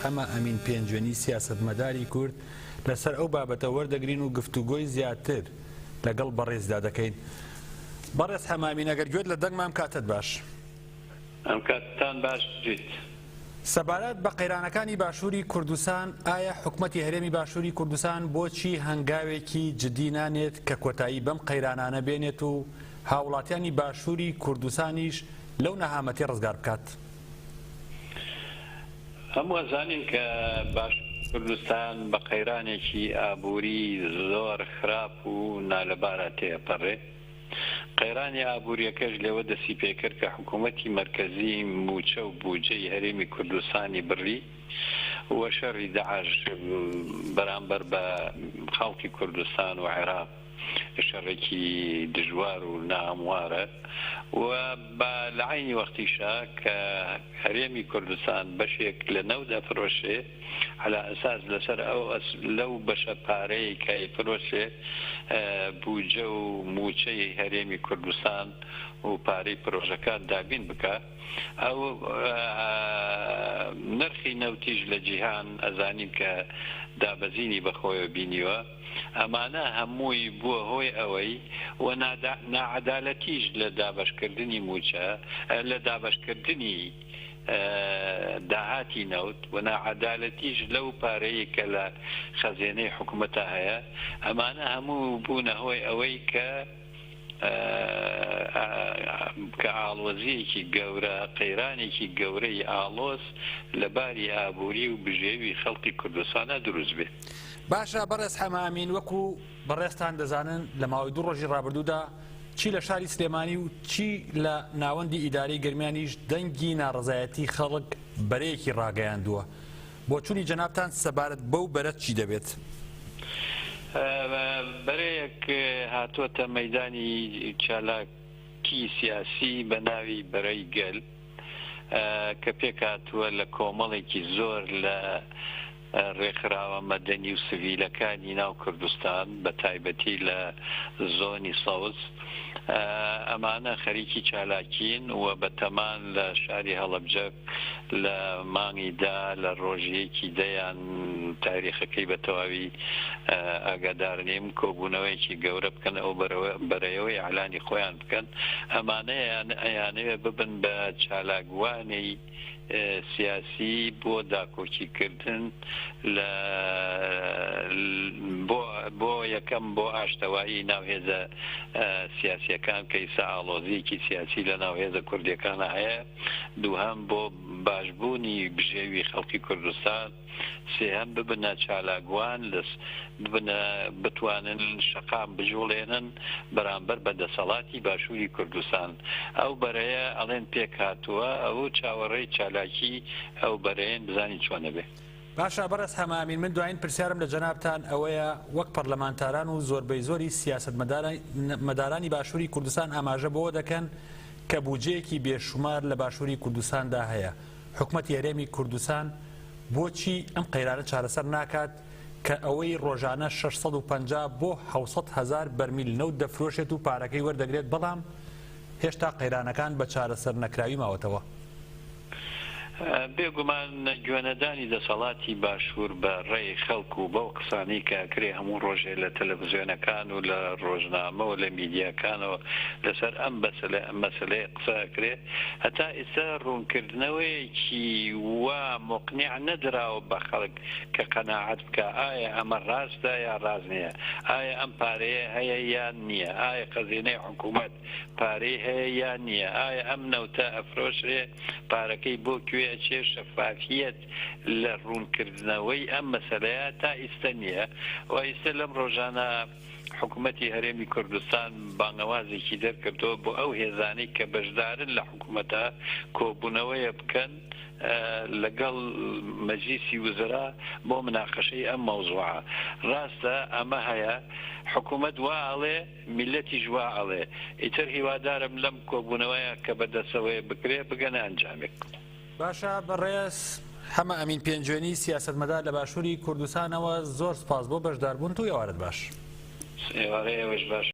حەمە ئەمین پێنجوێنی سیاسەتمەداری کورد لەسەر ئەو بابەتە وەردەگرین و گفتوگۆی زیاتر لەگەڵ بەڕێزدا دەکەین. بەڕێز حەمامین، ئەگەر گوێت لە دەنگمام کاتت باش. ئەم کاتتان باش جیت. سەبارەت بە قەیرانەکانی باشووری کوردستان، ئایا حکومەتی هەرێمی باشووری کوردستان بۆچی هەنگاوێکی جدی نانێت کە کۆتایی بەم قەیرانانە بێنێت و هاوڵاتیانی باشووری کوردستانیش لەو نەهامەتی ڕزگار بکات؟ هەموو ئەزانین کە باش کوردستان بە قەیرانێکی ئابووری زۆر خراپ و نالەبارە تێپەڕێ. قەیرانی ئابووریەکەش لێوە دەستی پێکرد کە حکوومەتی مەرکەزی موچە و بوجەی هەرێمی کوردستانی بڕی وە شەڕی داعش بەرامبەر بە خەڵکی کوردستان و عێراق شەڕێکی دژوار و ناهەموارە و بە لە عینی وەختیشا کە هەرێمی کوردستان بەشێک لە نەو دەفرۆشێ على ئەساس لەسەر لەو بەشە پارەی کە ئەیفرۆشێ بوجە و موچەی هەرێمی کوردستان و پارەی پرۆژەکان دابین بکە، ئەو نرخی نەوتیش لە جیهان ئەزانین کە دابەزینی بەخۆیە بینیوە. ئەمانە هەمووی بووە هۆی ئەوەی و ناعەدالەتیش لە دابەشکردنی موچە، لە دابەشکردنی داهاتی نەوت و ناعەدالەتیش لەو پارەیە کە لە خەزێنەی حکوومەتە هەیە. ئەمانە هەموو بوونە هۆی ئەوەی کە ئاڵۆزیەکی گەورە، قەیرانێکی گەورەی ئاڵۆز لەباری ئابووری و بژێوی خەڵکی کوردستانە دروست بێت. باشە بەڕێز حەمامین، وەکو بەڕێزتان دەزانن لە ماوەی 2 ڕۆژی ڕابردوودا چی لە شاری سلێمانی و چی لە ناوەندی ئیدارەی گەرمیانیش دەنگی ناڕزایەتی خەڵک بەرەیەکی ڕاگەیاندووە. بۆ چوونی جەنابتان سەبارەت بەو بەرەت چی دەبێت؟ بەرەیەک هاتووەتە مەیدانی چالاکی سیاسی بە ناوی بەرەی گەل کە پێک هاتووە لە کۆمەڵێکی زۆر لە ڕێکخراوە مەدەنی و سڤیلەکانی ناو کوردستان بە تایبەتی لە زۆنی سەوز. ئەمانە خەریکی چالاکین و بەتەمان لە شاری هەڵەبجە لە مانگیدا لە ڕۆژیەکی دەیان تاریخەکەی بە تەواوی ئاگادار نیم کۆبوونەوەیکی گەورە بکەن ئەو بەرەیەوەی ئەعلانی خۆیان بکەن. ئەمانەیە ئەیانەوێ ببن بە چالاکوانەی سیاسی بۆ داکۆچیکردن بۆ یەکەم بۆ ئاشتەوایی ناوهێزە سیاسیەکان کە ئێستا ئاڵۆزیەکی سیاسی لە ناوهێزە کوردیەکانە هەیە، دووهەم بۆ باشبوونی بژێوی خەڵکی کوردستان، سێهەم ببنە چالاکوان بتوانن شەقام بجوڵێنن بەرامبەر بە دەسەڵاتی باشووری کوردستان. ئەو بەرەیە ئەڵێن پێک هاتووە، ئەو چاوەڕێی چالاکی ئەو بەرەیەن بزانین چۆنە بێ. باشە بەڕێز حەمامین، من دوایین پرسیارم لە جەنابتان ئەوەیە وەک پەرلەمانتاران و زۆربەی زۆری سیاسەتمەدارانی باشووری کوردستان ئاماژە بەوە دەکەن کە بودجەیەکی بێشومار لە باشووری کوردستاندا هەیە. حکوومەتی هەرێمی کوردستان بۆچی ئەم قەیرانە چارەسەر ناکات کە ئەوەی ڕۆژانە 650 بۆ 700 هزار بەرمیل نەوت دەفرۆشێت و پارەکەی وەردەگرێت، بەڵام هێشتا قەیرانەکان بە چارەسەر نەکراوی ماوەتەوە؟ بێگومان گوێنەدانی دەسەڵاتی باشوور بە ڕێی خەڵک و بەو قسانی کاکرێ هەموو ڕۆژێ لە تەلەڤیزیۆنەکان و لە ڕۆژنامە و لە میدیاکانەوە لەسەر ئەم مەسلەی قسەکرێ، هەتا ئێستا ڕوونکردنەوەیەکی وا مقنیع نەدراوە بە خەڵک کە قەناعەت بکە ئایا ئەمە ڕاستە یا ڕاست نییە، ئایا ئەم پارەیە هەیە یان نییە، ئایا خەزینەی حکوومەت پارەی هەیە یان نییە، ئایا ئەم نەوتە ئەفرۆشرێ پارەکەی بۆ کوێ چێ شەفافیەت لە ڕوونکردنەوەی ئەم مەسەلەیە تا ئێستا نییە. و ئێستا لەم ڕۆژانە حکوومەتی هەرێمی کوردستان بانگەوازێکی دەرکردەوە بۆ ئەو هێزانەی کە بەشدارن لە حکوومەتە کۆبوونەوەیە بکەن لەگەڵ مەجلیسی وزرا بۆ مناقەشەی ئەم مەوزوعە. ڕاستە ئەمە هەیە، حکوومەت وا ئەڵێ میلەتیش وا ئەڵێ، ئیتر هیوادارم لەم کۆبوونەوەیە کە بەدەسەوەی بکرێ بگەنە ئەنجامێک. باشە بەڕێز حەمە ئەمین پێنجوێنی سیاسەتمەدار لە باشووری کوردستانەوە زۆر سپاس بۆ بەشداربوون و ئێوارت باش. ئێوارەیەوەش باش.